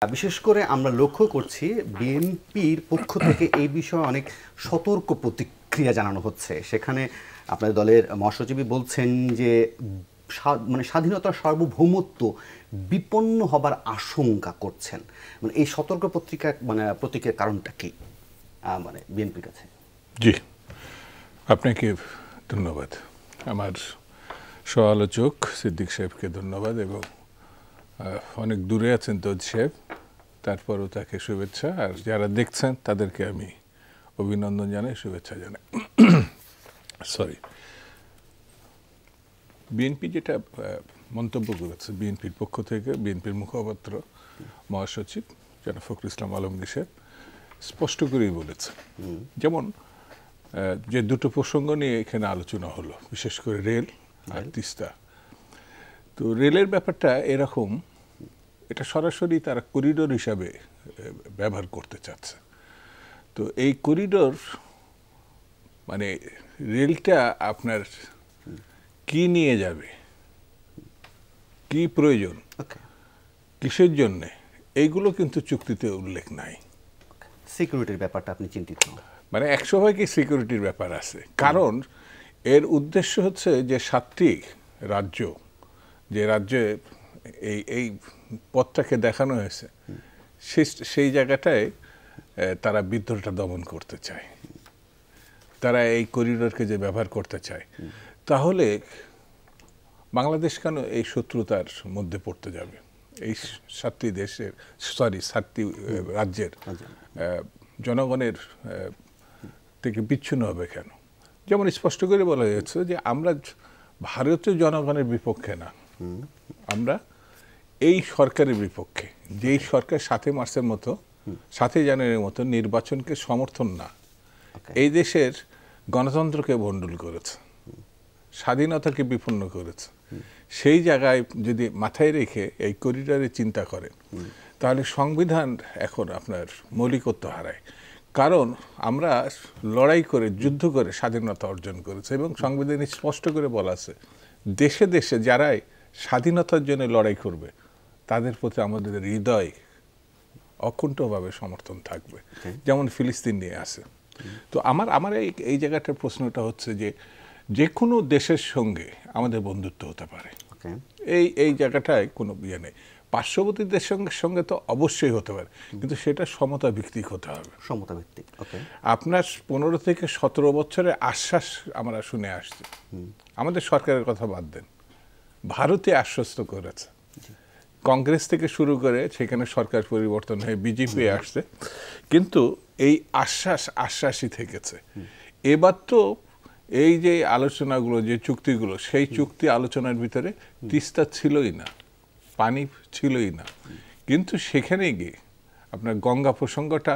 বিশেষ করে আমরা লক্ষ্য করছি বিএনপির পক্ষ থেকে এই বিষয়ে অনেক সতর্ক প্রতিক্রিয়া জানানো হচ্ছে। সেখানে আপনাদের দলের মহাসচিবই বলছেন যে মানে স্বাধীনতার সার্বভৌমত্ব বিপন্ন হবার আশঙ্কা করছেন। মানে এই সতর্ক প্রতিক্রিয়ার কারণটা কি মানে বিএনপির কাছে? জি, আপনাকে ধন্যবাদ। আমার সহ-আলোচক সিদ্দিক সাহেবকে ধন্যবাদ এবং অনেক দূরে আছেন তো সাহেব, তারপরও তাকে শুভেচ্ছা, আর যারা দেখছেন তাদেরকে আমি অভিনন্দন জানাই, শুভেচ্ছা জানাই। সরি, বিএনপি যেটা মন্তব্য করেছে বিএনপির পক্ষ থেকে, বিএনপির মুখপাত্র মহাসচিব জনাব ফখরুল ইসলাম আলমগীর সাহেব স্পষ্ট করেই বলেছে, যেমন যে দুটো প্রসঙ্গ নিয়ে এখানে আলোচনা হলো, বিশেষ করে রেল আর তিস্তা। তো রেলের ব্যাপারটা এরকম, এটা সরাসরি তারা করিডোর হিসাবে ব্যবহার করতে চাচ্ছে। তো এই করিডোর মানে রেলটা আপনার কি নিয়ে যাবে, কি প্রয়োজন, কিসের জন্যে, এইগুলো কিন্তু চুক্তিতে উল্লেখ নাই। সিকিউরিটির ব্যাপারটা আপনি চিন্তিত? মানে 100% সিকিউরিটির ব্যাপার আছে, কারণ এর উদ্দেশ্য হচ্ছে যে 7টি রাজ্য, যে রাজ্যে এই পথটাকে দেখানো হয়েছে, সেই জায়গাটায় তারা বিদ্রোহটা দমন করতে চায়, তারা এই করিডোরকে যে ব্যবহার করতে চায়। তাহলে বাংলাদেশ কেন এই শত্রুতার মধ্যে পড়তে যাবে? এই 7টি দেশের, সরি 7টি রাজ্যের জনগণের থেকে বিচ্ছিন্ন হবে কেন? যেমন স্পষ্ট করে বলা হয়েছে যে আমরা ভারতীয় জনগণের বিপক্ষে না, আমরা এই সরকারের বিপক্ষে, যেই সরকার 7 মার্চের মতো, 7 জানুয়ারির মতো নির্বাচনকে সমর্থন না, এই দেশের গণতন্ত্রকে ভণ্ডুল করেছে, স্বাধীনতাকে বিপন্ন করেছে। সেই জায়গায় যদি মাথায় রেখে এই করিডোরে চিন্তা করেন, তাহলে সংবিধান এখন আপনার মৌলিকত্ব হারায়। কারণ আমরা লড়াই করে, যুদ্ধ করে স্বাধীনতা অর্জন করেছে, এবং সংবিধানে স্পষ্ট করে বলা আছে দেশে দেশে যারাই স্বাধীনতার জন্য লড়াই করবে তাদের প্রতি আমাদের হৃদয় অকুণ্ঠভাবে সমর্থন থাকবে, যেমন ফিলিস্তিন নিয়ে আছে। তো আমার এই জায়গাটার প্রশ্নটা হচ্ছে যে যে কোনো দেশের সঙ্গে আমাদের বন্ধুত্ব হতে পারে, এই জায়গাটায় কোনো ইয়ে নেই। পার্শ্ববর্তী দেশের সঙ্গে তো অবশ্যই হতে পারে, কিন্তু সেটা সমতা ভিত্তিক হতে হবে। সমতা ভিত্তিক। আপনার 15 থেকে 17 বছরের আশ্বাস আমরা শুনে আসছি, আমাদের সরকারের কথা বাদ দেন, ভারতে আশ্বস্ত করেছে, কংগ্রেস থেকে শুরু করে সেখানে সরকার পরিবর্তন হয়ে বিজেপি আসছে, কিন্তু এই আশ্বাসই থেকেছে। এবার তো এই যে আলোচনাগুলো, যে চুক্তিগুলো, সেই চুক্তি আলোচনার ভিতরে তিস্তা ছিলই না, পানি ছিলই না, কিন্তু সেখানে গিয়ে আপনার গঙ্গা প্রসঙ্গটা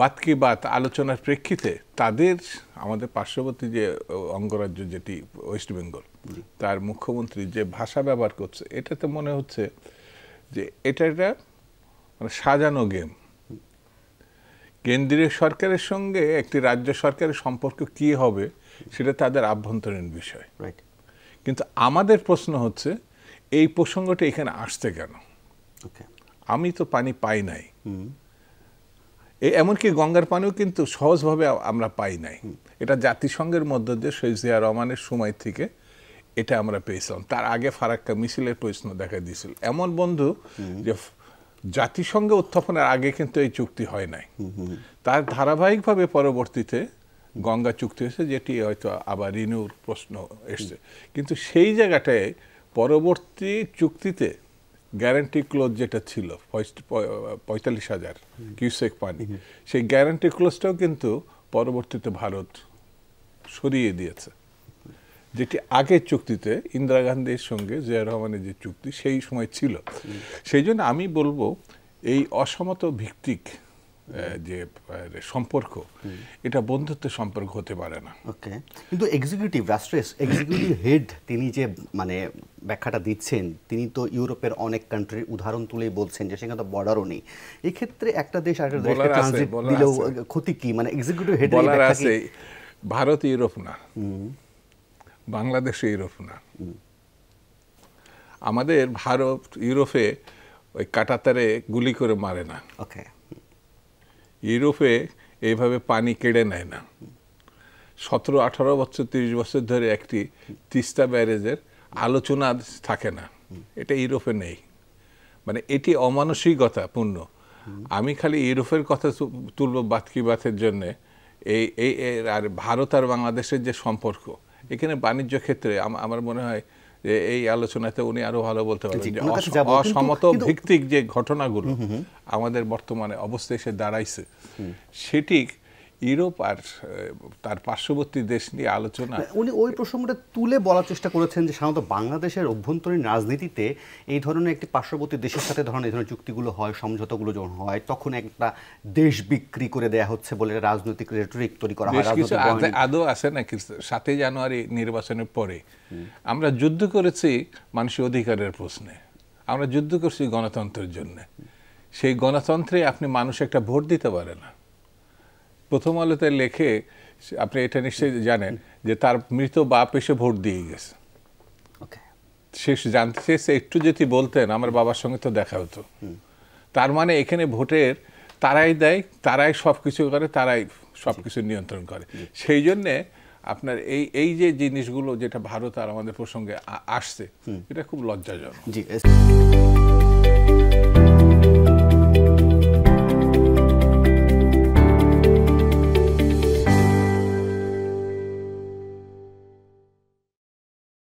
বাদ কি বাদ আলোচনার প্রেক্ষিতে তাদের, আমাদের পার্শ্ববর্তী যে অঙ্গরাজ্য যেটি ওয়েস্ট বেঙ্গল, তার মুখ্যমন্ত্রী যে ভাষা ব্যবহার করছে, এটাতে মনে হচ্ছে যে এটা মানে সাজানো গেম। কেন্দ্রীয় সরকারের সঙ্গে একটি রাজ্য সরকারের সম্পর্ক কি হবে সেটা তাদের আভ্যন্তরীণ বিষয়, কিন্তু আমাদের প্রশ্ন হচ্ছে এই প্রসঙ্গটা এখানে আসছে কেন? আমি তো পানি পাই নাই, এমনকি গঙ্গার পানিও কিন্তু সহজভাবে আমরা পাই নাই। এটা জাতিসংঘের মধ্য দিয়ে শহীদ জিয়া রহমানের সময় থেকে এটা আমরা পেয়েছিলাম। তার আগে ফারাক্কা মিছিলের প্রশ্ন দেখা দিয়েছিল। এমন বন্ধু যে জাতিসংঘে উত্থাপনের আগে কিন্তু এই চুক্তি হয় নাই, তার ধারাবাহিকভাবে পরবর্তীতে গঙ্গা চুক্তি হয়েছে, যেটি হয়তো আবার রিনিউর প্রশ্ন এসছে, কিন্তু সেই জায়গাটায় পরবর্তী চুক্তিতে গ্যারান্টি ক্লোজ যেটা ছিল 45,000 কিউসেক পানি, সেই গ্যারান্টি ক্লোজটাও কিন্তু পরবর্তীতে ভারত সরিয়ে দিয়েছে, যেটি আগের চুক্তিতে ইন্দিরা গান্ধীর সঙ্গে জিয়া রহমানের যে চুক্তি সেই সময় ছিল। সেই জন্য আমি বলবো এই অসমত ভিত্তিক যে সম্পর্ক, এটা বন্ধুত্বের সম্পর্ক হতে পারে না। কিন্তু রাষ্ট্রের এক্সিকিউটিভ হেড তিনি যে মানে ব্যাখ্যাটা দিচ্ছেন, তিনি তো ইউরোপের অনেক কান্ট্রির উদাহরণ তুলেই বলছেন যে সেখানে তো বর্ডারও নেই। এক্ষেত্রে একটা দেশ আরেকটা দেশকে ট্রানজিট দিলেও ক্ষতি কি? মানে এক্সিকিউটিভ হেড বলার আছে, ভারত ইউরোপ না, বাংলাদেশ ইউরোপ না। আমাদের ভারত ইউরোপে ওই কাঁটাতারে গুলি করে মারে না। ওকে। ইউরোপে এইভাবে পানি কেড়ে নেয় না। 17-18 বছর 30 বছর ধরে একটি তিস্তা ব্যারেজের আলোচনা থাকে না, এটা ইউরোপে নেই। মানে এটি অমানসিকতা পূর্ণ। আমি খালি ইউরোপের কথা তুলব বাত কি বাতের জন্য। এই আর ভারত আর বাংলাদেশের যে সম্পর্ক, এখানে বাণিজ্য ক্ষেত্রে আমার মনে হয় যে এই আলোচনাতে উনি আরো ভালো বলতে পারবেন যে অসমত ভিত্তিক যে ঘটনাগুলো আমাদের বর্তমানে অবস্থা এসে দাঁড়াইছে, সেটি ইউরোপ আর তার পার্শ্ববর্তী দেশ নিয়ে আলোচনা। উনি ওই প্রসঙ্গটা তুলে বলার চেষ্টা করেছেন যে সাধারণত বাংলাদেশের অভ্যন্তরীণ রাজনীতিতে এই ধরনের একটি পার্শ্ববর্তী দেশের সাথে ধরনের এই ধরনের চুক্তিগুলো হয়, সমঝোতাগুলো যখন হয়, তখন একটা দেশ বিক্রি করে দেয়া হচ্ছে বলে রাজনৈতিক রেটরিক তৈরি করা হয়। আদৌ আছে নাকি? 7 জানুয়ারি নির্বাচনের পরে আমরা যুদ্ধ করেছি মানুষের অধিকারের প্রশ্নে, আমরা যুদ্ধ করছি গণতন্ত্রের জন্য। সেই গণতন্ত্রে আপনি মানুষ একটা ভোট দিতে পারে না। প্রথম আলোতে লেখে, আপনি এটা নিশ্চয়ই জানেন, যে তার মৃত বাপ এসে ভোট দিয়ে গেছে। সে জানতে চেয়েছে, একটু যদি বলতেন আমার বাবার সঙ্গে তো দেখা হতো। তার মানে এখানে ভোটের তারাই দেয়, তারাই সব কিছু করে, তারাই সব কিছু নিয়ন্ত্রণ করে। সেই জন্যে আপনার এই যে জিনিসগুলো যেটা ভারত আর আমাদের প্রসঙ্গে আসছে, এটা খুব লজ্জাজনক। জি।